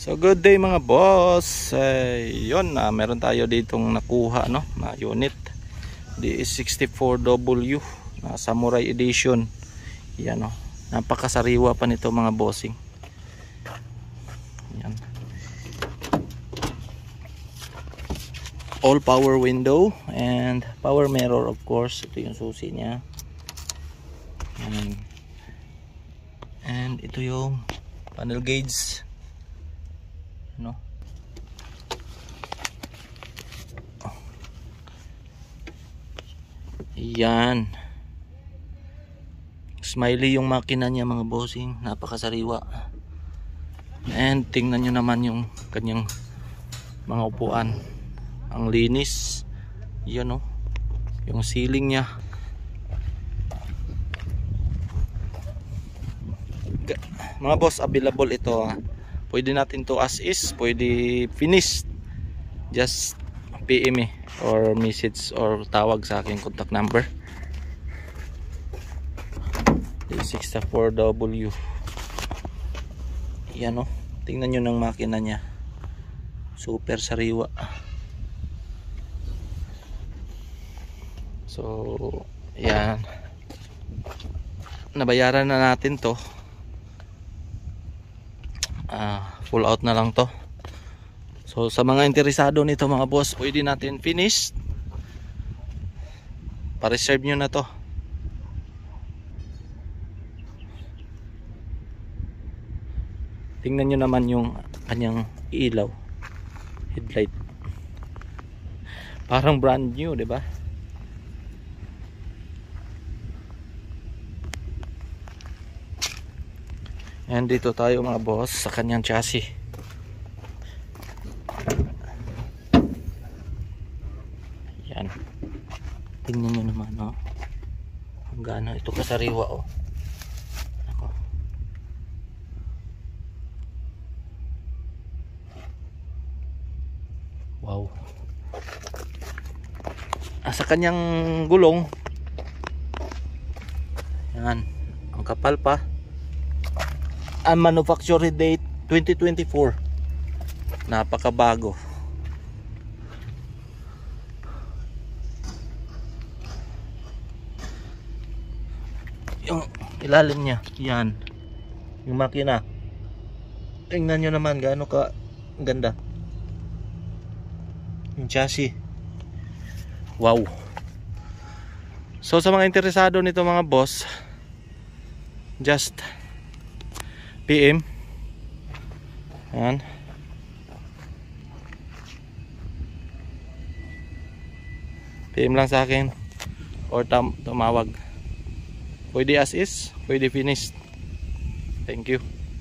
So good day mga boss. Yun, meron tayo ditong nakuha na unit. DS64W na Samurai Edition. Yan napakasariwa pa nito mga bossing. Yan. All power window and power mirror, of course. Ito yung susi niya. And ito yung panel gauge. Yan. Smiley yung makina niya mga bossing. Napakasariwa. And tingnan nyo naman yung kanyang mga upuan. Ang linis. Yan yung ceiling niya. Mga boss, available ito. Pwede natin to as is, pwede finished. Just PM or message or tawag sa aking contact number. D64W. Yan tingnan nyo ng makina niya. Super sariwa. So yan, nabayaran na natin to. Full out na lang to. So sa mga interesado nito mga boss, pwede natin finish. Pa-reserve nyo na to. Tingnan nyo naman yung kanyang ilaw, headlight. Parang brand new, di ba? And dito tayo mga boss sa kanyang chassis. Yan. Tingnan nyo naman kung gaano ito kasariwa Ako. Wow. Sa kanyang gulong. Yan. Ang kapal pa. Ang manufacturing date 2024. Napakabago. Yung ilalim niya, yan. Yung makina. Tingnan nyo naman gaano ka ganda. Yung chassis. Wow. So sa mga interesado nito mga boss, just PM. Yan. PM lang sa akin or tumawag. Pwede as is, pwede finished. Thank you.